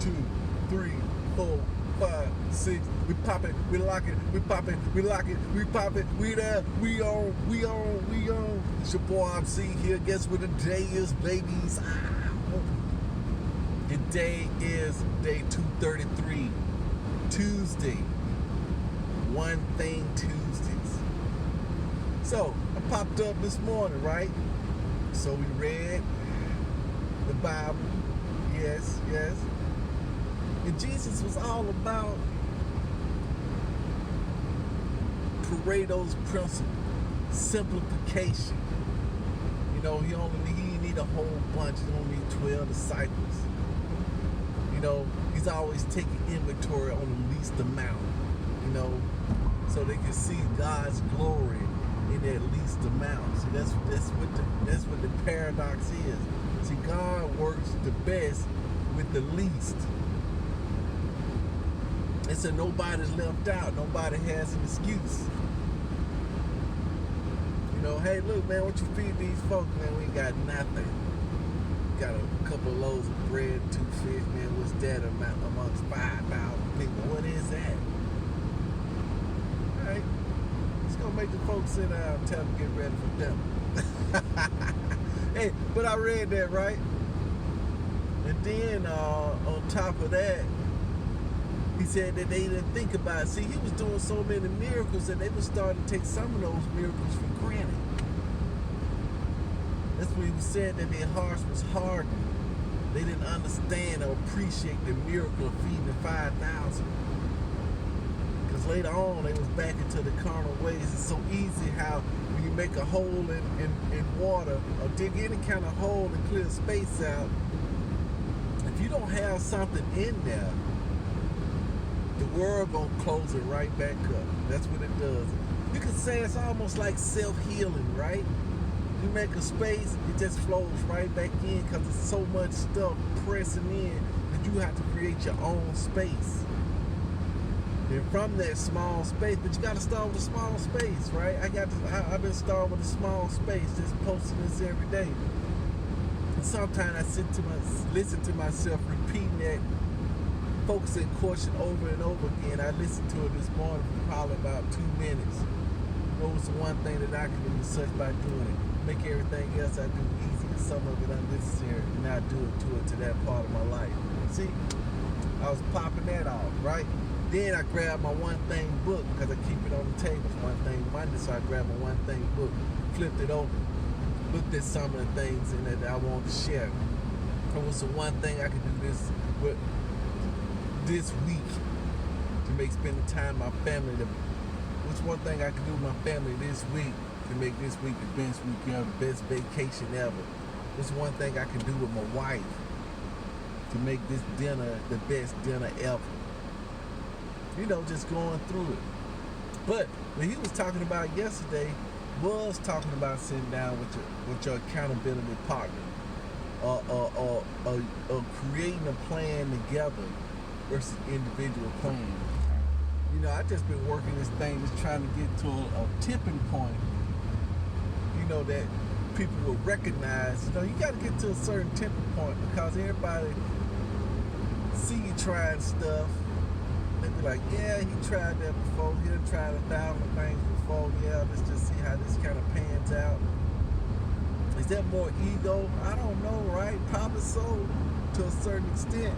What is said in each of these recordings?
2, 3, 4, 5, 6. We pop it, we lock it, we pop it, we lock it, we pop it, we there, we on. It's your boy MC here. Guess what the day is, babies? Today is day 233, Tuesday. One Thing Tuesdays. So I popped up this morning, right? So we read the Bible. Yes. And Jesus was all about Pareto's principle, simplification. You know, he didn't need a whole bunch. He only need 12 disciples. You know, he's always taking inventory on the least amount. You know, so they can see God's glory in that least amount. See, that's what the paradox is. See, God works the best with the least. And so nobody's left out. Nobody has an excuse. You know, hey, look, man, what you feed these folks, man? We ain't got nothing. Got a couple of loaves of bread, 2 fish, man. What's that amongst 5,000 people? What is that? All right. It's going to make the folks sit down and tell them to get ready for dinner. Hey, but I read that, right? And then on top of that, he said that they didn't think about it. See, he was doing so many miracles that they were starting to take some of those miracles for granted. That's when he said that their hearts was hardened. They didn't understand or appreciate the miracle of feeding the 5,000. Because later on, they was back into the carnal ways. It's so easy how when you make a hole in water or dig any kind of hole and clear space out, if you don't have something in there, the world gonna close it right back up. That's what it does. You can say it's almost like self-healing, right? You make a space, it just flows right back in because there's so much stuff pressing in that you have to create your own space. And from that small space, but you got to start with a small space, right? I've been starting with a small space, just posting this every day. And sometimes I listen to myself repeating that focusing question over and over again. I listened to it this morning for probably about 2 minutes. You know, it's the one thing that I can do is such by doing it. Make everything else I do easy and some of it unnecessary and not do it to that part of my life. See, I was popping that off, right? Then I grabbed my One Thing book because I keep it on the table. It's One Thing Monday, so I grabbed my One Thing book, flipped it open, looked at some of the things in it that I wanted to share. And what's the one thing I could do this week to make spending time with my family? What's one thing I can do with my family this week to make this week the best week ever, the best vacation ever? What's one thing I can do with my wife to make this dinner the best dinner ever? You know, just going through it. But what he was talking about yesterday was talking about sitting down with your accountability partner or creating a plan together versus individual plans. You know, I just been working this thing, just trying to get to a tipping point, you know, that people will recognize. You know, you got to get to a certain tipping point because everybody see you trying stuff. They be like, yeah, he tried that before. He done tried 1,000 things before. Yeah, let's just see how this kind of pans out. Is that more ego? I don't know, right? Probably so, to a certain extent.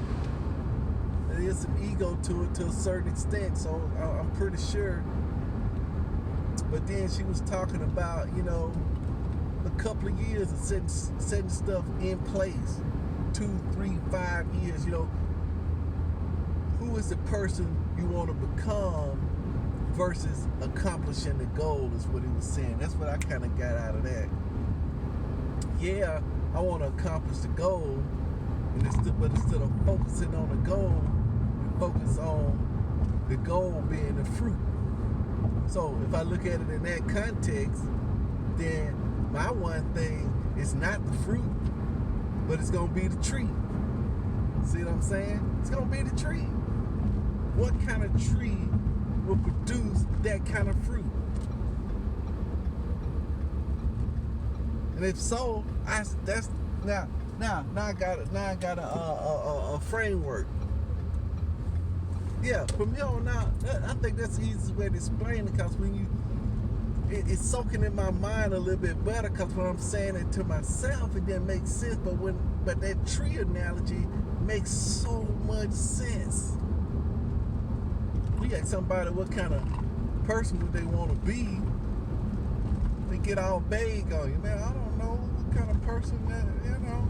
There is some ego to it to a certain extent, so I'm pretty sure. But then she was talking about, you know, a couple of years of setting stuff in place. 2, 3, 5 years, you know. Who is the person you want to become versus accomplishing the goal is what he was saying. That's what I kind of got out of that. Yeah, I want to accomplish the goal, but instead of focusing on the goal, we focus on the goal being the fruit. So if I look at it in that context, then my one thing is not the fruit, but it's going to be the tree. See what I'm saying? It's going to be the tree. What kind of tree will produce that kind of fruit? And if so, now I got a framework. Yeah, from here on out, I think that's the easiest way to explain it, because when it's soaking in my mind a little bit better, because when I'm saying it to myself, it didn't make sense, but that tree analogy makes so much sense. You ask somebody what kind of person would they want to be, they get all vague on you. Man, I don't know what kind of person that, you know.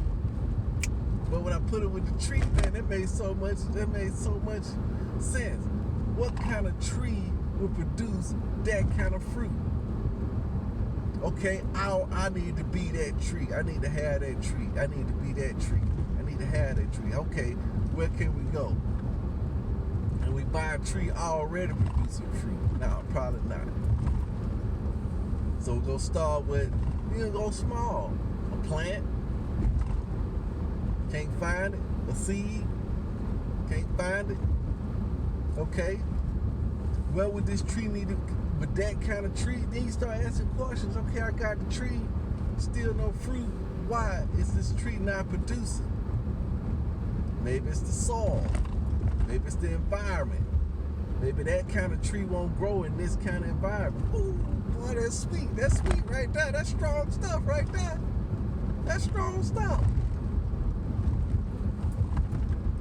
But when I put it with the tree, man, that made so much sense. What kind of tree would produce that kind of fruit? Okay, I need to be that tree. I need to have that tree. I need to be that tree. I need to have that tree. Okay, where can we go? And we buy a tree already producing fruit. No, probably not. So we're going to start with, go small. A plant. Can't find it. A seed. Can't find it. Okay. Where would this tree need to, but that kind of tree, then you start asking questions. Okay, I got the tree, still no fruit. Why is this tree not producing? Maybe it's the soil. Maybe it's the environment. Maybe that kind of tree won't grow in this kind of environment. Ooh, boy, that's sweet. That's sweet right there. That's strong stuff right there. That's strong stuff.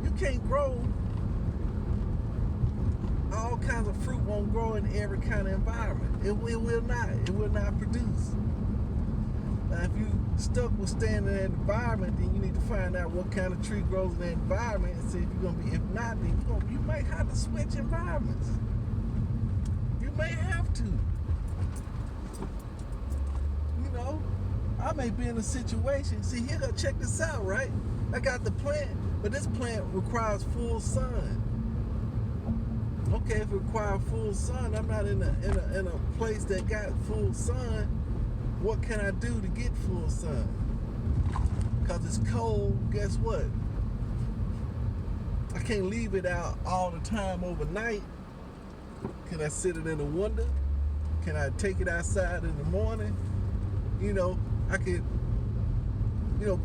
You can't grow. All kinds of fruit won't grow in every kind of environment. It will not. It will not produce. Now, if you stuck with staying in that environment, then you need to find out what kind of tree grows in that environment and see if you're gonna be. If not, then you might have to switch environments. You may have to. I may be in a situation. See, here, check this out, right? I got the plant, but this plant requires full sun. Okay, if it requires full sun, I'm not in a place that got full sun. What can I do to get full sun? Because it's cold, guess what? I can't leave it out all the time overnight. Can I sit it in the window? Can I take it outside in the morning? I could,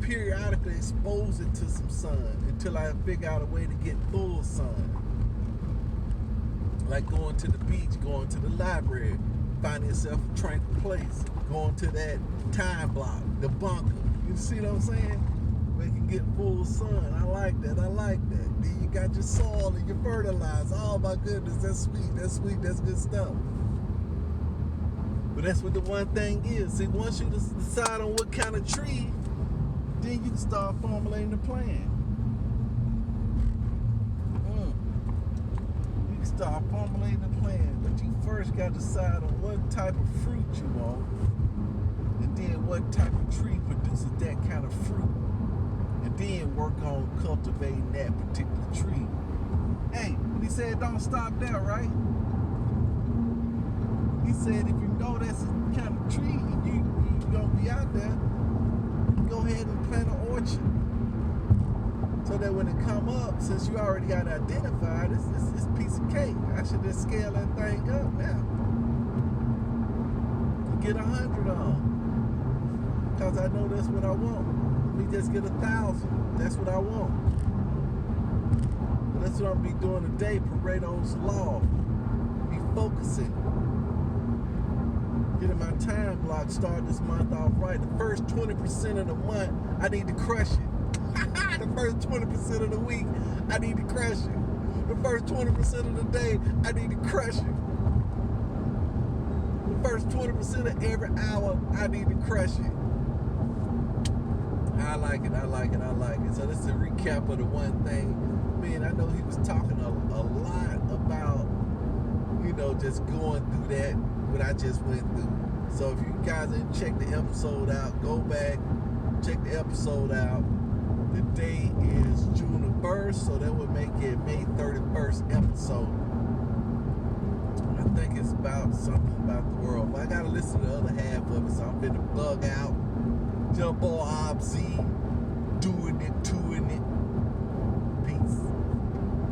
periodically expose it to some sun until I figure out a way to get full sun. Like going to the beach, going to the library, finding yourself a tranquil place, going to that time block, the bunker. You see what I'm saying? Where you can get full sun. I like that. Then you got your soil and your fertilizer. Oh my goodness, that's sweet, that's good stuff. But that's what the one thing is. See, once you decide on what kind of tree, then you can start formulating the plan. You can start formulating the plan, but you first got to decide on what type of fruit you want, and then what type of tree produces that kind of fruit, and then work on cultivating that particular tree. Hey, he said don't stop there, right? He said if you know that's the kind of tree you're going to be out there, go ahead and plant an orchard. So that when it come up, since you already got it identified, it's a piece of cake. I should just scale that thing up now. Get 100 on. Because I know that's what I want. Let me just get 1,000. That's what I want. But that's what I'm going to be doing today, Pareto's Law. Be focusing. Getting my time block started this month off right. The first 20% of the month, I need to crush it. The first 20% of the week, I need to crush it. The first 20% of the day, I need to crush it. The first 20% of every hour, I need to crush it. I like it. So this is a recap of the one thing. Man, I know he was talking a lot about, just going through that, what I just went through. So if you guys didn't check the episode out, go back, check the episode out. The day is June the 1st, so that would make it May 31st episode. I think it's about something about the world, but I gotta listen to the other half of it, so I'm finna bug out. Jumbo Ob Z, doing it.